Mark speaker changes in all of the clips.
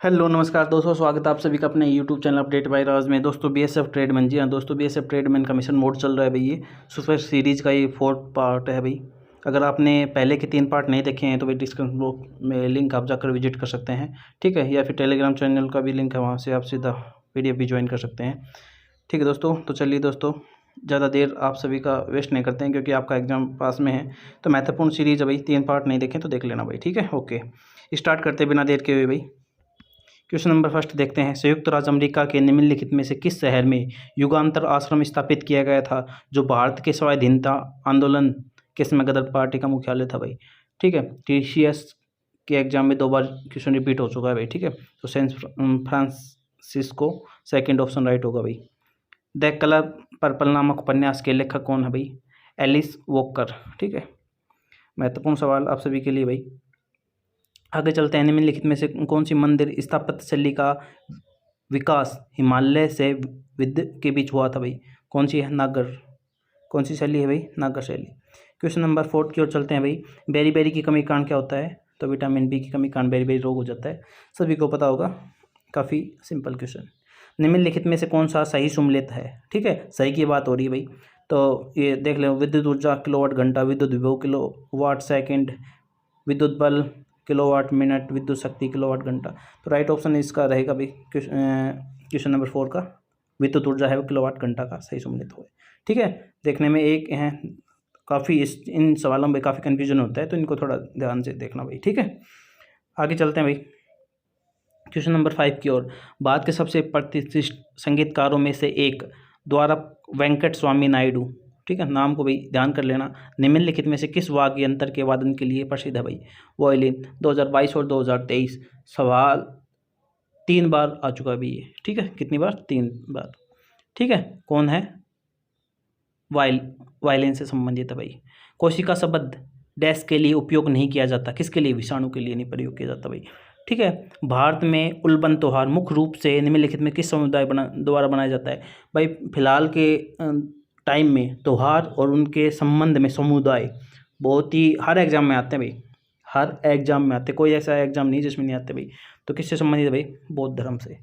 Speaker 1: Hello नमस्कार दोस्तों, स्वागत है आप सभी का अपने यूट्यूब चैनल अपडेट बाय राज में। दोस्तों बीएसएफ ट्रेडमैन, जी हाँ दोस्तों, बीएसएफ ट्रेडमैन का मिशन मोड चल रहा है भाई। ये सुपर सीरीज़ का ये 4th पार्ट है भाई। अगर आपने पहले के 3 पार्ट नहीं देखे हैं तो भाई डिस्क्रिप्शन बॉक्स में लिंक आप जाकर विजिट कर सकते हैं, ठीक है। या फिर टेलीग्राम चैनल का भी लिंक है, वहाँ से आप सीधा PDF भी ज्वाइन कर सकते हैं, ठीक है दोस्तों। तो चलिए दोस्तों, ज़्यादा देर आप सभी का वेस्ट नहीं करते हैं क्योंकि आपका एग्जाम पास में है। तो महत्वपूर्ण सीरीज़ है भाई, 3 पार्ट नहीं देखें तो देख लेना भाई, ठीक है। ओके, स्टार्ट करते बिना देर के हुए भाई। क्वेश्चन नंबर फर्स्ट देखते हैं। संयुक्त राज्य अमेरिका के निम्नलिखित में से किस शहर में युगांतर आश्रम स्थापित किया गया था जो भारत के स्वाधीनता आंदोलन के समय गदर पार्टी का मुख्यालय था भाई, ठीक है। TCS के एग्जाम में 2 बार क्वेश्चन रिपीट हो चुका है भाई, ठीक है। तो San Francisco second option right होगा भाई। द कलर पर्पल नामक उपन्यास के लेखक कौन है भाई? एलिस वॉकर, ठीक है। महत्वपूर्ण सवाल आप सभी के लिए भाई। आगे चलते हैं। निम्नलिखित में से कौन सी मंदिर स्थापत्य शैली का विकास हिमालय से विंध्य के बीच हुआ था भाई? कौन सी है? नागर। कौन सी शैली है भाई? नागर शैली। क्वेश्चन नंबर 4 की ओर चलते हैं भाई। बेरी बेरी की कमी कारण क्या होता है? तो विटामिन B की कमी कारण बेरी बेरी रोग हो जाता है, सभी को पता होगा। काफ़ी सिंपल क्वेश्चन। निम्नलिखित में से कौन सा सही सुमेलित है? ठीक है, सही की बात हो रही है भाई। तो ये देख लो, विद्युत ऊर्जा किलोवाट घंटा, विद्युत विभव किलोवाट सेकंड, विद्युत बल किलोवाट मिनट, विद्युत शक्ति किलोवाट घंटा। तो राइट ऑप्शन इसका रहेगा भाई क्वेश्चन नंबर 4 का। विद्युत ऊर्जा है वो किलोवाट घंटा का सही सुमेलित हो, ठीक है। देखने में एक है, काफ़ी इन सवालों में काफ़ी कन्फ्यूजन होता है, तो इनको थोड़ा ध्यान से देखना भाई, ठीक है। आगे चलते हैं भाई क्वेश्चन नंबर 5 की ओर। भारत के सबसे प्रतिष्ठित संगीतकारों में से एक द्वारा वेंकट स्वामी नायडू, ठीक है, नाम को भाई ध्यान कर लेना। निम्नलिखित में से किस वाद्य यंत्र के वादन के लिए प्रसिद्ध है भाई? वायलिन। 2022 और 2023 सवाल 3 बार आ चुका है भाई ये, ठीक है। कितनी बार? 3 बार, ठीक है। कौन है? वायलिन से संबंधित है भाई। कोशिका शब्द डैश के लिए उपयोग नहीं किया जाता, किसके लिए? विषाणु के लिए नहीं प्रयोग किया जाता भाई, ठीक है। भारत में उल्बन त्योहार मुख्य रूप से निम्नलिखित में किस समुदाय द्वारा बनाया जाता है भाई? फिलहाल के टाइम में त्यौहार और उनके संबंध में समुदाय बहुत ही हर एग्जाम में आते हैं भाई, हर एग्जाम में आते हैं, कोई ऐसा एग्जाम नहीं जिसमें नहीं आते भाई। तो किससे संबंधित है भाई? बौद्ध धर्म से,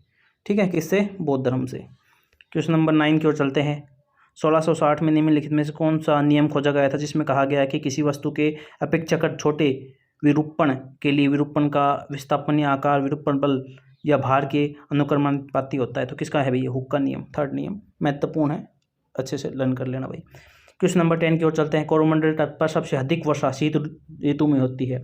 Speaker 1: ठीक है। किससे? बौद्ध धर्म से। क्वेश्चन नंबर 9 की ओर चलते हैं। 1660 में निम्नलिखित में से कौन सा नियम खोजा गया था जिसमें कहा गया है कि किसी वस्तु के अपेक्षाकृत छोटे विरूपण के लिए विरूपण का विस्थापन या आकार विरूपण बल या भार के अनुक्रमानुपाती होता है? तो किसका है भाई? ये हुक का नियम, 3rd नियम। महत्वपूर्ण है, अच्छे से लर्न कर लेना भाई। क्वेश्चन नंबर 10 की ओर चलते हैं। कोरोमंडल तट पर सबसे अधिक वर्षा शीत ऋतु में होती है।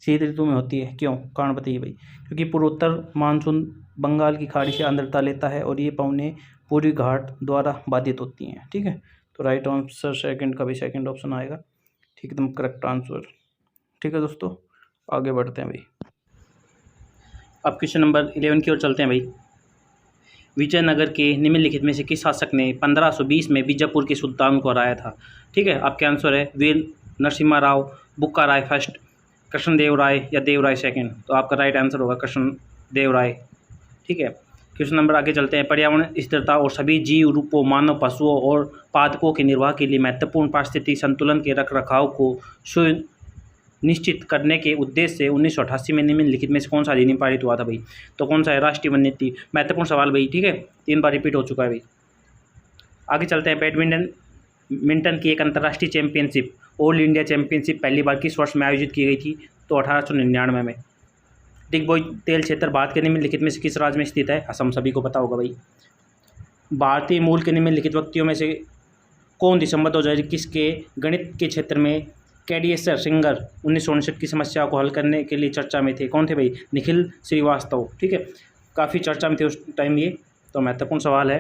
Speaker 1: शीत ऋतु में होती है, क्यों? कारण बताइए भाई। क्योंकि पूर्वोत्तर मानसून बंगाल की खाड़ी से आर्द्रता लेता है और ये पवनें पूर्वी घाट द्वारा बाधित होती हैं, ठीक है। तो राइट आंसर सेकंड का भी सेकंड ऑप्शन आएगा, ठीक, एकदम करेक्ट आंसर, ठीक है दोस्तों। आगे बढ़ते हैं भाई। अब क्वेश्चन नंबर 11 की ओर चलते हैं भाई। विजयनगर के निम्नलिखित में से किस शासक ने 1520 में बीजापुर के सुल्तान को हराया था? ठीक है, आपके आंसर है वीर नरसिम्हा राव, बुक्का राय फर्स्ट, कृष्णदेव राय या देवराय सेकंड। तो आपका राइट आंसर होगा कृष्णदेव राय, ठीक है। क्वेश्चन नंबर आगे चलते हैं। पर्यावरण स्थिरता और सभी जीव रूपों, मानव, पशुओं और पादपों के निर्वाह के लिए महत्वपूर्ण पारिस्थितिक संतुलन के रखरखाव को सुनिश्चित करने के उद्देश्य से 1988 में निम्नलिखित में से कौन सा अधिनियम पारित हुआ था भाई? तो कौन सा है? राष्ट्रीय वन नीति। महत्वपूर्ण सवाल भाई, ठीक है, 3 बार रिपीट हो चुका है भाई। आगे चलते हैं। बैडमिंटन की एक अंतर्राष्ट्रीय चैंपियनशिप, ऑल इंडिया चैंपियनशिप, पहली बार किस वर्ष में आयोजित की गई थी? तो 1899 में। दिग्बोय तेल क्षेत्र भारत के निम्नलिखित में से किस राज्य में स्थित है? असम, सभी को पता होगा भाई। भारतीय मूल के निम्नलिखित व्यक्तियों में से कौन दिसंबर 2021 के गणित के क्षेत्र में कैडियसर सिंगर 1959 की समस्या को हल करने के लिए चर्चा में थे? कौन थे भाई? निखिल श्रीवास्तव, ठीक है। काफ़ी चर्चा में थे उस टाइम ये, तो महत्वपूर्ण सवाल है।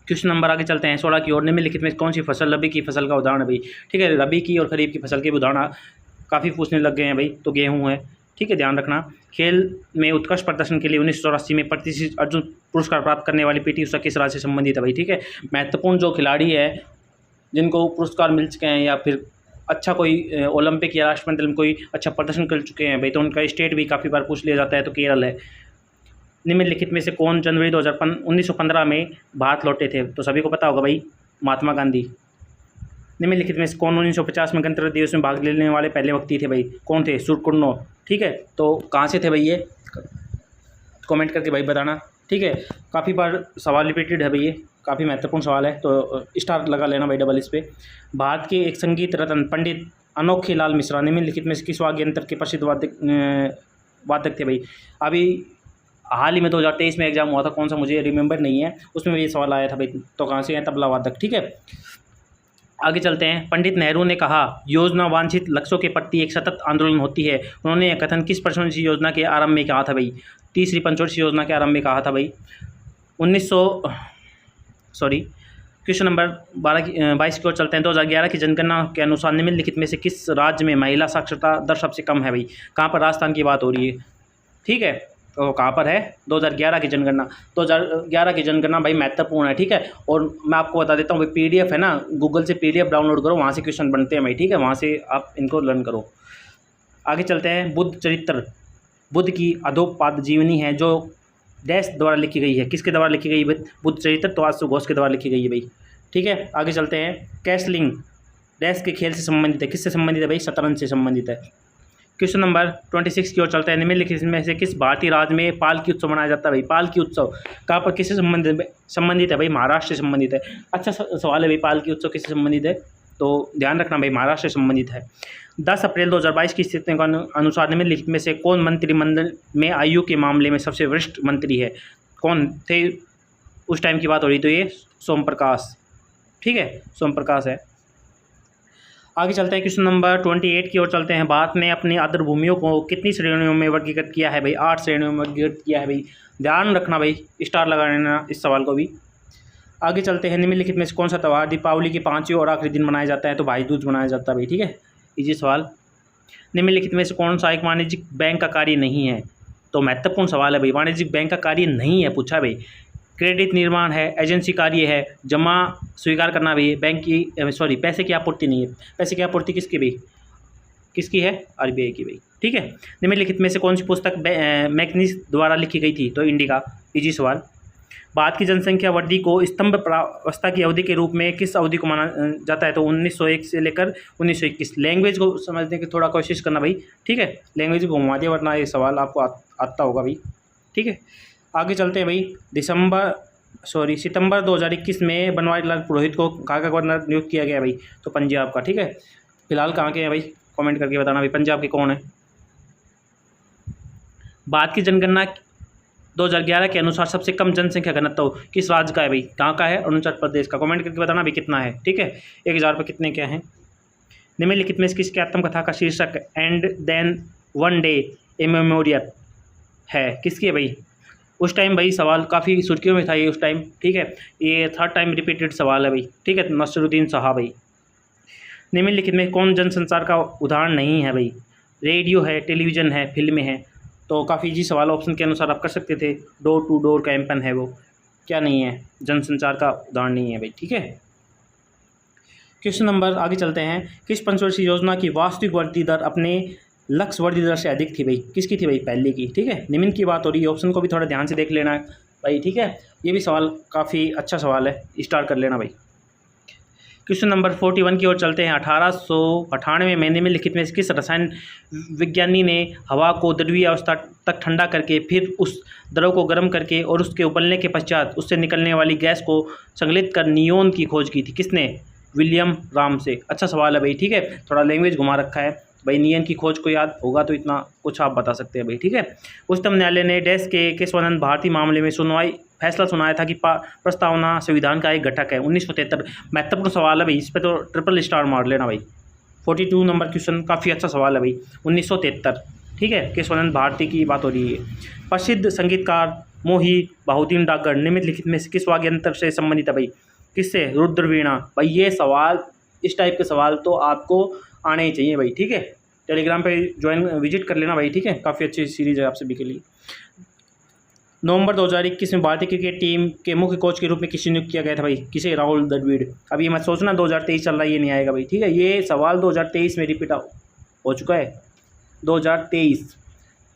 Speaker 1: क्वेश्चन नंबर आगे चलते हैं 16 की ओर। निम्नलिखित में कौन सी फसल रबी की फसल का उदाहरण है भाई? ठीक है, रबी की और खरीफ की फसल के उदाहरण काफ़ी पूछने लग गए हैं भाई। तो गेहूँ है, ठीक है, ध्यान रखना। खेल में उत्कृष्ट प्रदर्शन के लिए 1984 में प्रतिष्ठित अर्जुन पुरस्कार प्राप्त करने वाली PT उषा किस राज्य से संबंधित है भाई? ठीक है, महत्वपूर्ण जो खिलाड़ी है जिनको पुरस्कार मिल चुके हैं या फिर अच्छा कोई ओलंपिक या राष्ट्रमंडल में कोई अच्छा प्रदर्शन कर चुके हैं भाई, तो उनका स्टेट भी काफ़ी बार पूछ लिया जाता है, तो केरल है। निम्नलिखित में से कौन जनवरी 1915 में भारत लौटे थे? तो सभी को पता होगा भाई, महात्मा गांधी। निम्नलिखित में से कौन 1950 में गणतंत्र दिवस में भाग लेने वाले पहले व्यक्ति थे भाई? कौन थे? सुरकुर्नो, ठीक है। तो कहाँ से थे भाई ये? कमेंट करके भाई बताना, ठीक है। काफ़ी बार सवाल रिपीटेड है भाई, ये काफ़ी महत्वपूर्ण सवाल है, तो स्टार लगा लेना भाई डबल इस पर। भारत के एक संगीत रत्न पंडित अनोखे लाल मिश्रा निम्नलिखित में से किस वाद्य यंत्र के प्रसिद्ध वादक थे भाई। अभी हाल ही में 2023 में एग्जाम हुआ था, कौन सा मुझे रिमेंबर नहीं है, उसमें ये सवाल आया था भाई। तो कहाँ से है, तबला वादक, ठीक है। आगे चलते हैं। पंडित नेहरू ने कहा योजना वांछित लक्ष्यों के प्रति एक सतत आंदोलन होती है। उन्होंने यह कथन किस पंचवर्षीय योजना के आरंभ में कहा था भाई। तीसरी पंचवर्षीय योजना के आरंभ में कहा था भाई। क्वेश्चन नंबर 22 की ओर चलते हैं। 2011 की जनगणना के अनुसार निम्नलिखित में से किस राज्य में महिला साक्षरता दर सबसे कम है भाई। कहाँ पर, राजस्थान की बात हो रही है, ठीक है। तो कहाँ पर है, 2011 की जनगणना। 2011 की जनगणना भाई महत्वपूर्ण है, ठीक है। और मैं आपको बता देता हूँ भाई, PDF है ना, गूगल से PDF डाउनलोड करो, वहाँ से क्वेश्चन बनते हैं भाई, ठीक है। वहाँ से आप इनको लर्न करो। आगे चलते हैं। बुद्ध चरित्र बुद्ध की अधोपाद जीवनी है जो डैश द्वारा लिखी गई है। किसके द्वारा लिखी गई है बुद्ध चरित्र, तो आशु घोष के द्वारा लिखी गई है भाई, ठीक है। आगे चलते हैं। कैसलिंग डैश के खेल से संबंधित है। किससे संबंधित है भाई, शतरंज से संबंधित है। क्वेश्चन नंबर 26 की ओर चलते हैं। निम्नलिखित में से किस भारतीय राज्य में पालकी उत्सव मनाया जाता है भाई। पालकी उत्सव कहाँ पर, किससे संबंधित है भाई, महाराष्ट्र से संबंधित है। अच्छा सवाल है भाई, पालकी उत्सव किससे संबंधित है, तो ध्यान रखना भाई, महाराष्ट्र से संबंधित है। 10 अप्रैल 2022 की स्थिति के अनुसार निम्नलिखित में से कौन मंत्रिमंडल में आयु के मामले में सबसे वरिष्ठ मंत्री है। कौन थे, उस टाइम की बात हो रही, तो ये सोम प्रकाश, ठीक है, सोम प्रकाश है। आगे चलते हैं। क्वेश्चन नंबर 28 की ओर चलते हैं। भारत ने अपनी आर्द्र भूमियों को कितनी श्रेणियों में वर्गीकृत किया है भाई। 8 श्रेणियों में वर्गीकृत किया है भाई, ध्यान रखना भाई, स्टार लगा लेना इस सवाल को भी। आगे चलते हैं। निम्नलिखित में से कौन सा त्यौहार दीपावली के 5वें और आखिरी दिन मनाया जाता है, तो भाई दूज मनाया जाता है भाई, ठीक है। इजी सवाल। निम्नलिखित में से कौन सा एक वाणिज्यिक बैंक का कार्य नहीं है, तो महत्वपूर्ण सवाल है भाई, वाणिज्यिक बैंक का कार्य नहीं है, पूछा भाई। क्रेडिट निर्माण है, एजेंसी कार्य है, जमा स्वीकार करना भी है, बैंक की पैसे की आपूर्ति नहीं है। पैसे की आपूर्ति किसकी भाई, किसकी है, RBI की भाई, ठीक है। निम्नलिखित में से कौन सी पुस्तक मैकनिस द्वारा लिखी गई थी, तो इंडिका। इजी सवाल। भारत की जनसंख्या वृद्धि को स्तंभ प्रावस्था की अवधि के रूप में किस अवधि को माना जाता है, तो 1901 से लेकर 1921। लैंग्वेज को समझने की थोड़ा कोशिश करना भाई, ठीक है। लैंग्वेज को घुमा दिया, वरना ये सवाल आपको आता होगा भाई, ठीक है। आगे चलते हैं भाई। सितंबर 2021 में बनवारी लाल पुरोहित को कहाँ का गवर्नर नियुक्त किया गया भाई, तो पंजाब का, ठीक है। फिलहाल कहाँ के हैं भाई, कमेंट करके बताना भाई, पंजाब के कौन है। भारत की जनगणना 2011 के अनुसार सबसे कम जनसंख्या घनत्व किस राज्य का है भाई, कहाँ का है, अरुणाचल प्रदेश का। कमेंट करके बताना भाई कितना है, ठीक है। 1000 पर कितने क्या हैं। निम्नलिखित में किसकी आत्मकथा का शीर्षक and then one day a memorial है, किसकी है भाई। उस टाइम भाई सवाल काफ़ी सुर्खियों में था ये उस टाइम, ठीक है। ये 3rd टाइम रिपीटेड सवाल है भाई, ठीक है। नसरुद्दीन शाह भाई। निम्नलिखित में कौन जनसंचार का उदाहरण नहीं है भाई। रेडियो है, टेलीविज़न है, फिल्में हैं, तो काफ़ी इजी सवाल, ऑप्शन के अनुसार आप कर सकते थे। डोर टू डोर कैंपेन है, वो क्या नहीं है, जनसंचार का उदाहरण नहीं है भाई, ठीक है। क्वेश्चन नंबर आगे चलते हैं। किस पंचवर्षीय योजना की वास्तविक वृद्धि दर अपने लक्ष्य वृद्धि दर से अधिक थी भाई, किसकी थी भाई, पहले की, ठीक है। निम्न की बात हो रही है, ऑप्शन को भी थोड़ा ध्यान से देख लेना भाई, ठीक है। ये भी सवाल काफ़ी अच्छा सवाल है, स्टार्ट कर लेना भाई। क्वेश्चन नंबर 41 की ओर चलते हैं। 1898 में निम्नलिखित में किस रसायन विज्ञानी ने हवा को द्रवीय अवस्था तक ठंडा करके फिर उस द्रव को गर्म करके और उसके उबलने के पश्चात उससे निकलने वाली गैस को संकलित कर नियोन की खोज की थी, किसने, विलियम रामसे। अच्छा सवाल है भाई, ठीक है। थोड़ा लैंग्वेज घुमा रखा है भाई, नियन की खोज को याद होगा तो इतना कुछ आप बता सकते हैं भाई, ठीक है। उच्चतम न्यायालय ने डैश के केशवानंद भारती मामले में फैसला सुनाया था कि प्रस्तावना संविधान का एक घटक है। 1973। महत्वपूर्ण सवाल है भाई, इस पर तो ट्रिपल स्टार मार लेना भाई। 42 नंबर क्वेश्चन, काफ़ी अच्छा सवाल है भाई। 1973, ठीक है। केशवानंद भारती की बात हो रही है। प्रसिद्ध संगीतकार मोही बहुद्दीन डागर निम्नलिखित में से किस वाद्य यंत्र से संबंधित है भाई, किससे, रुद्रवीणा भाई। ये सवाल, इस टाइप के सवाल तो आपको आने ही चाहिए भाई, ठीक है। टेलीग्राम पे विजिट कर लेना भाई, ठीक है। काफ़ी अच्छी सीरीज़ है आप सभी के लिए। नवंबर 2021 में भारतीय क्रिकेट टीम के मुख्य कोच के रूप में किसे नियुक्त किया गया था भाई, किसे, राहुल द्रविड़। अब ये मत सोचना 2023 चल रहा है ये नहीं आएगा भाई, ठीक है। ये सवाल 2023 में रिपीट हो चुका है। 2023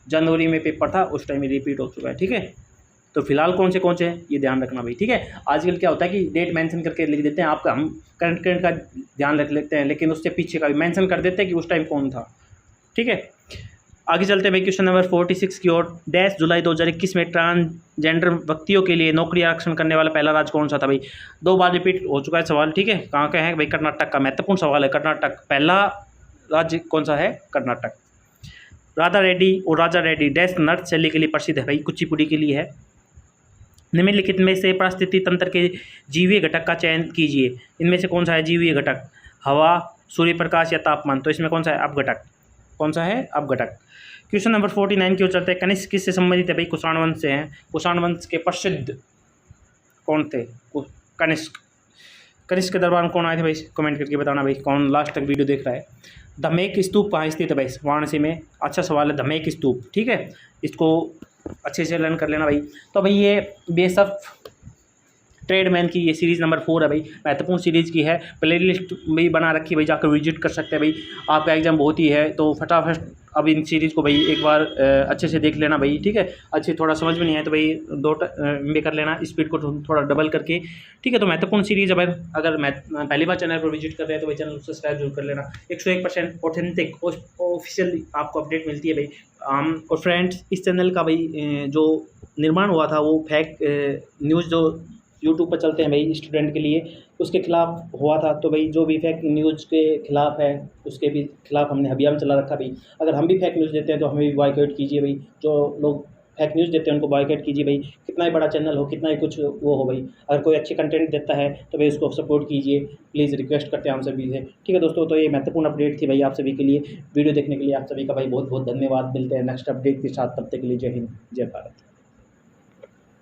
Speaker 1: जनवरी में पेपर था, उस टाइम में रिपीट हो चुका है, ठीक है। तो फिलहाल कौन से हैं ये ध्यान रखना भाई, ठीक है। आजकल क्या होता है कि डेट मेंशन करके लिख देते हैं, आपका हम करंट का ध्यान रख लेते हैं, लेकिन उससे पीछे का भी मेंशन कर देते हैं कि उस टाइम कौन था, ठीक है। आगे चलते हैं भाई क्वेश्चन नंबर 46 की ओर। डैश जुलाई 2021 में ट्रांसजेंडर व्यक्तियों के लिए नौकरी आरक्षण करने वाला पहला राज्य कौन सा था भाई? 2 बार रिपीट हो चुका है सवाल, ठीक है। कहाँ का है भाई? कर्नाटक का। महत्वपूर्ण सवाल है। कर्नाटक पहला राज्य कौन सा है? कर्नाटक। राधा रेड्डी और राजा रेड्डी डैश नृत्य शैली के लिए प्रसिद्ध है भाई? कुचिपुड़ी के लिए है। निम्नलिखित में से पारिस्थितिकी तंत्र के जीवीय घटक का चयन कीजिए। इनमें से कौन सा है जीवीय घटक? हवा, सूर्य प्रकाश या तापमान? तो इसमें कौन सा है? अपघटक। कौन सा है? अपघटक। क्वेश्चन नंबर 49 की ओर चलते हैं। कनिष्क किससे संबंधित है भाई? कुषाण वंश से हैं। कुषाण वंश के प्रसिद्ध कौन थे? कनिष्क। कनिष्क के दरबार में कौन आए थे भाई? कमेंट करके बताना भाई, कौन लास्ट तक वीडियो देख रहा है। धमेक स्तूप कहाँ स्थित है भाई? वाराणसी में। अच्छा सवाल है, धमेक स्तूप, ठीक है। इसको अच्छे से लर्न कर लेना भाई। तो भाई ये बेस ऑफ ट्रेडमैन की ये सीरीज़ नंबर 4 है भाई, महत्वपूर्ण सीरीज़ की है। प्ले लिस्ट भी बना रखी है भाई, जाकर विजिट कर सकते हैं भाई। आपका एग्जाम बहुत ही है तो फटाफट अब इन सीरीज़ को भाई एक बार अच्छे से देख लेना भाई, ठीक है। अच्छे थोड़ा समझ में नहीं आए तो भाई 2 में कर लेना, स्पीड को थोड़ा डबल करके, ठीक है। तो महत्वपूर्ण सीरीज़ है भाई। अगर मैं पहली बार चैनल पर विजिट कर रहे हैं तो भाई चैनल को सब्सक्राइब जरूर कर लेना। 101% ऑथेंटिक ऑफिशियल आपको अपडेट मिलती है भाई। और फ्रेंड्स, इस चैनल का भाई जो निर्माण हुआ था वो फेक न्यूज़ जो यूट्यूब पर चलते हैं भाई स्टूडेंट के लिए, उसके खिलाफ हुआ था। तो भाई जो भी फेक न्यूज़ के खिलाफ है उसके भी खिलाफ हमने अभियान चला रखा भाई। अगर हम भी फेक न्यूज़ देते हैं तो हमें भी बॉयकॉट कीजिए भाई। जो लोग फेक न्यूज़ देते हैं उनको बॉयकॉट कीजिए भाई। कितना ही बड़ा चैनल हो, कितना ही कुछ वो हो भाई, अगर कोई अच्छी कंटेंट देता है तो भाई उसको सपोर्ट कीजिए, प्लीज़ रिक्वेस्ट करते हैं हम सभी से, ठीक है दोस्तों। तो ये महत्वपूर्ण अपडेट थी भाई आप सभी के लिए। वीडियो देखने के लिए आप सभी का भाई बहुत बहुत धन्यवाद। मिलते हैं नेक्स्ट अपडेट के साथ, तब तक के लिए जय हिंद, जय भारत।